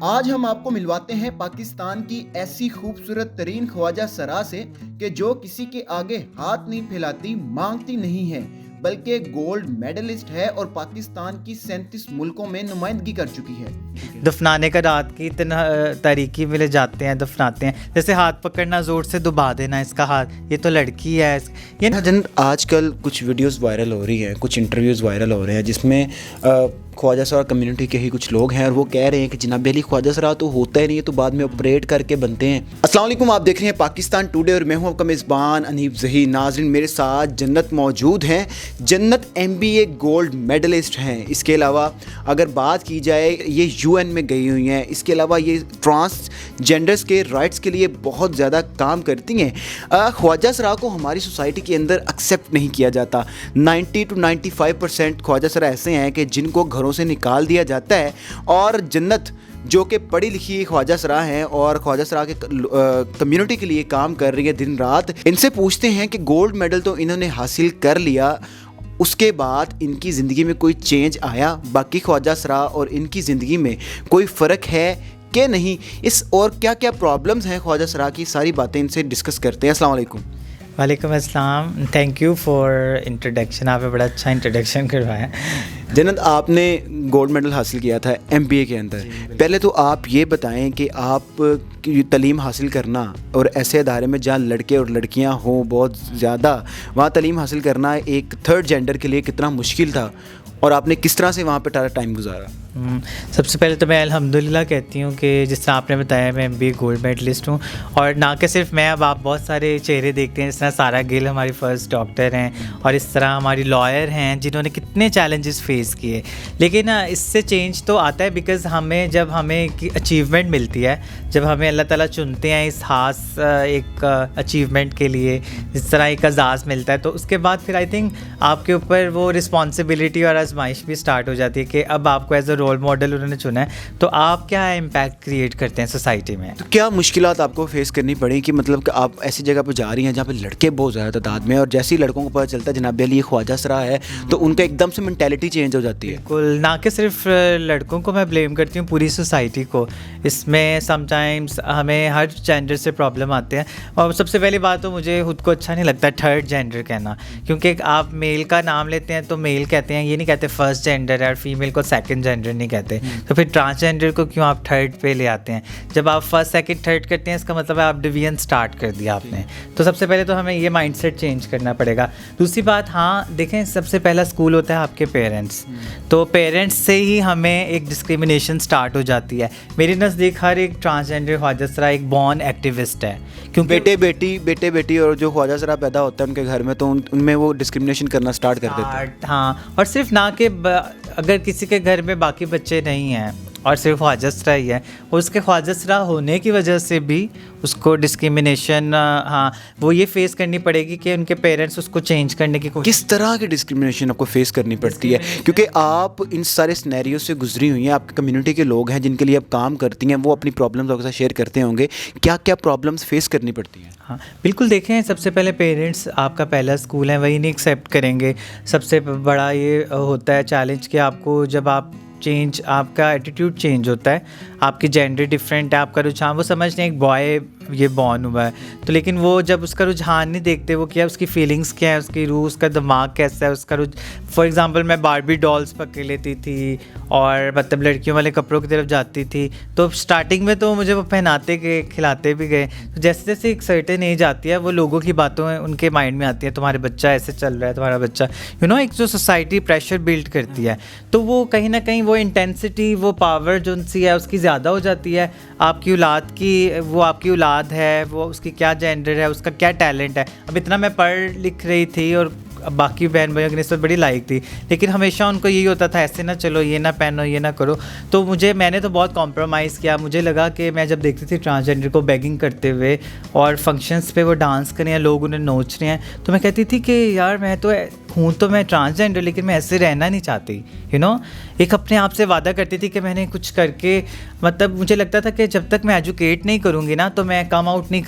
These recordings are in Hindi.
आज हम आपको मिलवाते हैं पाकिस्तान की ऐसी खूबसूरत तरीन ख्वाजा सरा से कि जो किसी के आगे हाथ नहीं फैलाती, मांगती नहीं है, बल्कि गोल्ड मेडलिस्ट है और पाकिस्तान की 37 मुल्कों में नुमाइंदगी कर चुकी है। दफनाने का रात की इतना तारीकी में ले जाते हैं, दफनाते हैं, जैसे हाथ पकड़ना, जोर से दुबा देना इसका हाथ, ये तो लड़की है। ये आजकल कुछ वीडियोस वायरल हो रही हैं, कुछ इंटरव्यूज़ वायरल हो रहे हैं जिसमें ख्वाजा सरा कम्युनिटी के ही कुछ लोग हैं और वो कह रहे हैं कि जनाब अली ख्वाजा सरा तो होता ही नहीं है, तो बाद में ऑपरेट करके बनते हैं। अस्सलाम वालेकुम, आप देख रहे हैं पाकिस्तान टुडे और मैं हूं आपका मेज़बान अनीब ज़ही। नाज़रीन, मेरे साथ जन्नत मौजूद हैं। जन्नत MBA गोल्ड मेडलिस्ट हैं। इसके अलावा अगर बात की जाए, ये UN में गई हुई हैं। इसके अलावा ये ट्रांसजेंडर्स के राइट्स के लिए बहुत ज़्यादा काम करती हैं। ख्वाजा सरा को हमारी सोसाइटी के अंदर एक्सेप्ट नहीं किया जाता। 90 to 95% ख्वाजा सरा ऐसे हैं कि जिनको घरों से निकाल दिया जाता है। और जन्नत जो कि पढ़ी लिखी ख्वाजा सरा हैं और ख्वाजा सरा के कम्युनिटी के लिए काम कर रही है दिन रात, इनसे पूछते हैं कि गोल्ड मेडल तो इन्होंने हासिल कर लिया, उसके बाद इनकी ज़िंदगी में कोई चेंज आया, बाकी ख्वाजा सरा और इनकी ज़िंदगी में कोई फ़र्क है कि नहीं, इस और क्या क्या प्रॉब्लम्स हैं ख्वाजा सरा की, सारी बातें इनसे डिस्कस करते हैं। अस्सलाम वालेकुम। वालेकुम अस्सलाम, थैंक यू फॉर इंट्रोडक्शन, आपने बड़ा अच्छा इंट्रोडक्शन करवाया। जन्नत, आपने गोल्ड मेडल हासिल किया था MBA के अंदर। पहले तो आप ये बताएं कि आप की तालीम हासिल करना और ऐसे इदारे में जहाँ लड़के और लड़कियाँ हों बहुत ज़्यादा, वहाँ तालीम हासिल करना एक थर्ड जेंडर के लिए कितना मुश्किल था और आपने किस तरह से वहाँ पर टाइम गुजारा? सबसे पहले तो मैं अल्हम्दुलिल्लाह कहती हूँ कि जिस तरह आपने बताया, मैं MBA गोल्ड मेडलिस्ट हूँ। और ना कि सिर्फ मैं, अब आप बहुत सारे चेहरे देखते हैं, जिस तरह सारा गिल हमारी फ़र्स्ट डॉक्टर हैं और इस तरह हमारी लॉयर हैं जिन्होंने कितने चैलेंजेस फेस किए। लेकिन इससे चेंज तो आता है बिकॉज़ जब हमें एक अचीवमेंट मिलती है, जब हमें अल्लाह ताला चुनते हैं इस खास एक अचीवमेंट के लिए, जिस तरह एक एजाज़ मिलता है, तो उसके बाद फिर आई थिंक आपके ऊपर वो रिस्पॉन्सिबिलिटी और आजमाइश भी स्टार्ट हो जाती है कि अब आपको एज अ रोल मॉडल उन्होंने चुना है, तो आप क्या इम्पैक्ट क्रिएट करते हैं सोसाइटी में। तो क्या मुश्किलात आपको फेस करनी पड़ी कि मतलब कि आप ऐसी जगह पर जा रही हैं जहाँ पे लड़के बहुत ज़्यादा तादाद में, और जैसे ही लड़कों को पता चलता है जनाब अली ख्वाजा सरा है, तो उनका एकदम से मेंटालिटी चेंज हो जाती है? बिल्कुल, ना कि सिर्फ लड़कों को मैं ब्लेम करती हूँ, पूरी सोसाइटी को। इसमें समटाइम्स हमें हर जेंडर से प्रॉब्लम आते हैं। और सबसे पहली बात तो मुझे खुद को अच्छा नहीं लगता थर्ड जेंडर कहना, क्योंकि आप मेल का नाम लेते हैं तो मेल कहते हैं, ये नहीं कहते फर्स्ट जेंडर है, और फीमेल को सेकंड जेंडर नहीं कहते। तो फिर ट्रांसजेंडर को क्यों आप थर्ड पे ले आते हैं? जब आप फर्स्ट सेकंड थर्ड करते हैं, इसका मतलब है आप डिवीजन स्टार्ट कर दिया आपने। तो सबसे पहले तो हमें ये माइंडसेट चेंज करना पड़ेगा। दूसरी बात, हाँ देखें, सबसे पहला स्कूल होता है आपके पेरेंट्स। तो पेरेंट्स से ही हमें एक डिस्क्रिमिनेशन स्टार्ट हो जाती है। मेरे नज़दीक हर एक ट्रांसजेंडर ख्वाजा सरा एक बॉर्न एक्टिविस्ट है, क्योंकि बेटे बेटी और जो ख्वाजा सरा पैदा होता है उनके घर में, तो उनमें वो डिस्क्रिमिनेशन करना स्टार्ट कर देते हैं। हाँ, और सिर्फ ना कि अगर किसी के घर में बाकी बच्चे नहीं हैं और सिर्फ ख्वाजा सरा ही है, और उसके ख्वाजा सरा होने की वजह से भी उसको डिस्क्रिमिनेशन, हाँ, वो ये फेस करनी पड़ेगी कि उनके पेरेंट्स उसको चेंज करने की कोशिश। किस तरह की डिस्क्रिमिनेशन आपको फेस करनी पड़ती है? क्योंकि आप इन सारे सिनेरियो से गुजरी हुई हैं, आपकी कम्युनिटी के लोग हैं जिनके लिए आप काम करती हैं, वो अपनी प्रॉब्लम्स आपके साथ शेयर करते होंगे। क्या क्या प्रॉब्लम्स फेस करनी पड़ती हैं? हाँ बिल्कुल, देखें, सबसे पहले पेरेंट्स आपका पहला स्कूल है, वही नहीं एक्सेप्ट करेंगे। सबसे बड़ा ये होता है चैलेंज कि आपको जब आप चेंज, आपका एटीट्यूड चेंज होता है, आपकी जेंडर डिफरेंट है, आपका रुझान, वो समझते हैं एक बॉय ये बॉर्न हुआ है, तो लेकिन वो जब उसका रुझान नहीं देखते, वो क्या उसकी फीलिंग्स क्या है, उसकी रूह, उसका दिमाग कैसा है, उसका फॉर एग्जांपल मैं बारबी डॉल्स पकड़ लेती थी और मतलब लड़कियों वाले कपड़ों की तरफ जाती थी, तो स्टार्टिंग में तो मुझे वो पहनाते गए, खिलाते भी गए, तो जैसे जैसे एक सर्टेन एज आती है, वो लोगों की बातों उनके माइंड में आती है, तुम्हारे बच्चा ऐसे चल रहा है, तुम्हारा बच्चा एक जो सोसाइटी प्रेशर बिल्ड करती है, तो वो कहीं ना कहीं वो इंटेंसिटी, वो पावर जो सी है उसकी ज़्यादा हो जाती है आपकी औलाद की। वो आपकी औलाद है, वो उसकी क्या जेंडर है, उसका क्या टैलेंट है। अब इतना मैं पढ़ लिख रही थी और बाकी बहन भाइयों की निस्बत बड़ी लायक थी, लेकिन हमेशा उनको यही होता था, ऐसे ना चलो, ये ना पहनो, ये ना करो। तो मैंने तो बहुत कॉम्प्रोमाइज़ किया। मुझे लगा कि मैं जब देखती थी ट्रांसजेंडर को बेगिंग करते हुए और फंक्शंस पे वो डांस कर रहे हैं, लोग उन्हें नोच रहे हैं, तो मैं कहती थी कि यार मैं तो मैं ट्रांसजेंडर, लेकिन मैं ऐसे रहना नहीं चाहती। एक अपने आप से वादा करती थी कि मैंने कुछ करके, मतलब मुझे लगता था कि जब तक मैं एजुकेट नहीं करूँगी ना, तो मैं कम आउट नहीं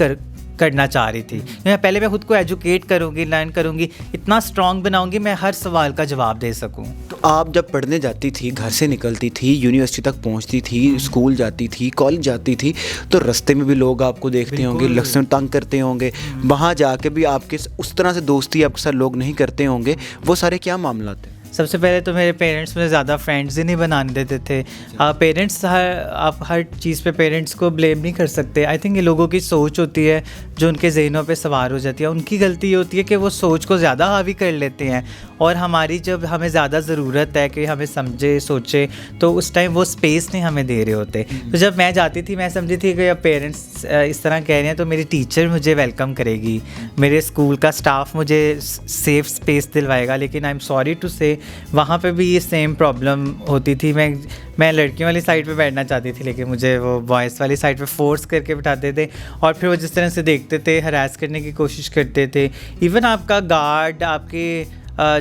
करना चाह रही थी। मैं पहले मैं खुद को एजुकेट करूँगी, लर्न करूँगी, इतना स्ट्रॉन्ग बनाऊँगी मैं हर सवाल का जवाब दे सकूँ। तो आप जब पढ़ने जाती थी, घर से निकलती थी, यूनिवर्सिटी तक पहुंचती थी, स्कूल जाती थी, कॉलेज जाती थी, तो रास्ते में भी लोग आपको देखते होंगे, लक्षण तंग करते होंगे, वहाँ जाके भी आपके उस तरह से दोस्ती आपके साथ लोग नहीं करते होंगे, वो सारे क्या मामला थे? सबसे पहले तो मेरे पेरेंट्स मुझे ज़्यादा फ्रेंड्स ही नहीं बनाने देते थे। पेरेंट्स आप हर चीज़ पे पेरेंट्स को ब्लेम नहीं कर सकते। आई थिंक ये लोगों की सोच होती है जो उनके जहनों पे सवार हो जाती है। उनकी गलती ये होती है कि वो सोच को ज़्यादा हावी कर लेते हैं, और हमारी जब हमें ज़्यादा ज़रूरत है कि हमें समझे सोचे, तो उस टाइम वो स्पेस नहीं हमें दे रहे होते। तो जब मैं जाती थी, मैं समझी थी कि अब पेरेंट्स इस तरह कह रहे हैं तो मेरी टीचर मुझे वेलकम करेगी, मेरे स्कूल का स्टाफ मुझे सेफ़ स्पेस दिलवाएगा। लेकिन आई एम सॉरी टू से वहाँ पे भी ये सेम प्रॉब्लम होती थी। मैं लड़कियों वाली साइड पे बैठना चाहती थी, लेकिन मुझे वो बॉयज़ वाली साइड पे फोर्स करके बिठाते थे, और फिर वो जिस तरह से देखते थे हरास करने की कोशिश करते थे। इवन आपका गार्ड, आपके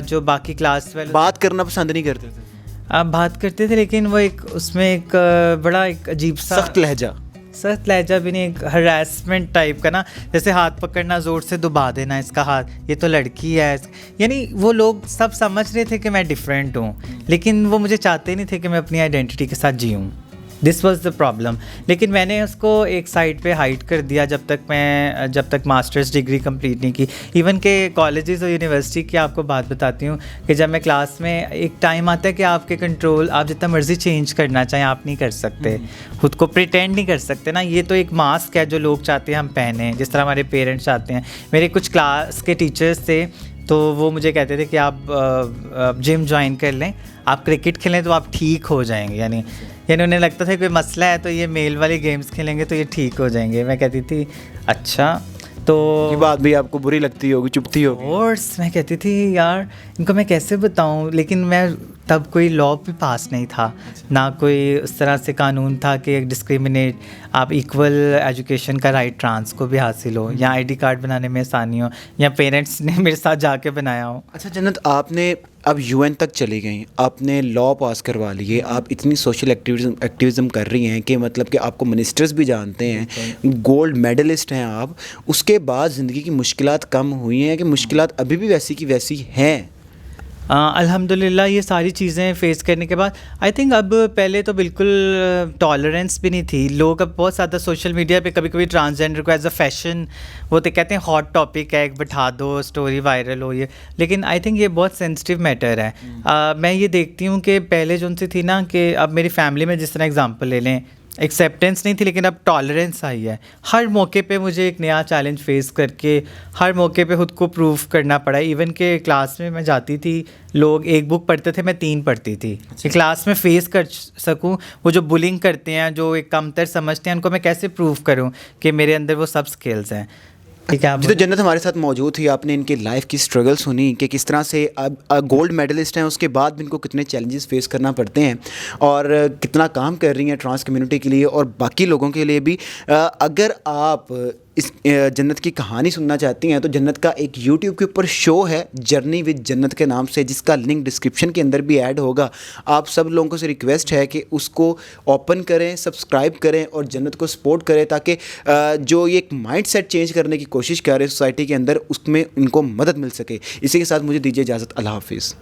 जो बाकी क्लास वाले बात करना पसंद नहीं करते थे? आप बात करते थे, लेकिन वो एक उसमें एक बड़ा एक अजीब सा सख्त लहजा भी नहीं, एक हरासमेंट टाइप का ना, जैसे हाथ पकड़ना, ज़ोर से दबा देना इसका हाथ, ये तो लड़की है। यानी वो लोग सब समझ रहे थे कि मैं डिफरेंट हूँ, लेकिन वो मुझे चाहते नहीं थे कि मैं अपनी आइडेंटिटी के साथ जीऊँ। This was the problem. लेकिन मैंने उसको एक साइड पे हाइड कर दिया जब तक मास्टर्स डिग्री कंप्लीट नहीं की। इवन के कॉलेजेस और यूनिवर्सिटी की आपको बात बताती हूँ कि जब मैं क्लास में, एक टाइम आता है कि आपके कंट्रोल, आप जितना मर्जी चेंज करना चाहें आप नहीं कर सकते, खुद को प्रिटेंड नहीं कर सकते ना। ये तो एक मास्क है जो लोग चाहते हैं हम पहने, जिस तरह हमारे पेरेंट्स चाहते हैं। मेरे कुछ क्लास के टीचर्स थे, तो वो मुझे कहते थे कि आप जिम ज्वाइन कर लें, आप क्रिकेट खेलें तो आप ठीक हो जाएंगे। यानी उन्हें लगता था कोई मसला है तो ये मेल वाली गेम्स खेलेंगे तो ये ठीक हो जाएंगे। मैं कहती थी अच्छा, तो ये बात भी आपको बुरी लगती होगी, चुभती होगी? कोर्स मैं कहती थी यार इनको मैं कैसे बताऊं, लेकिन मैं तब कोई लॉ भी पास नहीं था, ना कोई उस तरह से कानून था कि डिस्क्रिमिनेट, आप इक्वल एजुकेशन का राइट ट्रांस को भी हासिल हो, या आईडी कार्ड बनाने में आसानी हो, या पेरेंट्स ने मेरे साथ जाके बनाया हो। अच्छा जन्नत, आपने अब यूएन तक चली गई, आपने लॉ पास करवा लिए, आप इतनी सोशल एक्टिविज़म कर रही हैं कि मतलब कि आपको मिनिस्टर्स भी जानते हैं, गोल्ड मेडलिस्ट हैं आप। उसके बाद ज़िंदगी की मुश्किलात कम हुई हैं कि मुश्किलात अभी भी वैसी की वैसी हैं? अल्हम्दुलिल्लाह ये सारी चीज़ें फ़ेस करने के बाद आई थिंक अब, पहले तो बिल्कुल टॉलरेंस भी नहीं थी। लोग अब बहुत ज़्यादा सोशल मीडिया पे कभी कभी ट्रांसजेंडर को एज अ फैशन, वो तो कहते हैं हॉट टॉपिक है, एक बैठा दो स्टोरी वायरल हो ये, लेकिन आई थिंक ये बहुत सेंसिटिव मैटर है। मैं ये देखती हूँ कि पहले जो उनसे थी ना, कि अब मेरी फैमिली में जिस तरह एग्जांपल ले लें, एक्सेप्टेंस नहीं थी लेकिन अब टॉलरेंस आई है। हर मौके पे मुझे एक नया चैलेंज फेस करके हर मौके पे खुद को प्रूव करना पड़ा। इवन के क्लास में मैं जाती थी, लोग एक बुक पढ़ते थे, मैं 3 पढ़ती थी। कि क्लास में फेस कर सकूं वो जो बुलिंग करते हैं, जो एक कमतर समझते हैं, उनको मैं कैसे प्रूव करूं कि मेरे अंदर वो सब स्किल्स हैं। ठीक है। जी, तो जन्नत हमारे साथ मौजूद थी, आपने इनकी लाइफ की स्ट्रगल सुनी कि किस तरह से अब गोल्ड मेडलिस्ट हैं, उसके बाद भी इनको कितने चैलेंजेस फेस करना पड़ते हैं, और कितना काम कर रही हैं ट्रांस कम्युनिटी के लिए और बाकी लोगों के लिए भी। अगर आप इस जन्नत की कहानी सुनना चाहती हैं तो जन्नत का एक यूट्यूब के ऊपर शो है, जर्नी विद जन्नत के नाम से, जिसका लिंक डिस्क्रिप्शन के अंदर भी ऐड होगा। आप सब लोगों से रिक्वेस्ट है कि उसको ओपन करें, सब्सक्राइब करें और जन्नत को सपोर्ट करें, ताकि जो ये एक माइंड सेट चेंज करने की कोशिश कर रहे हैं सोसाइटी के अंदर, उसमें उनको मदद मिल सके। इसी के साथ मुझे दीजिए इजाज़त। अल्लाह हाफिज़।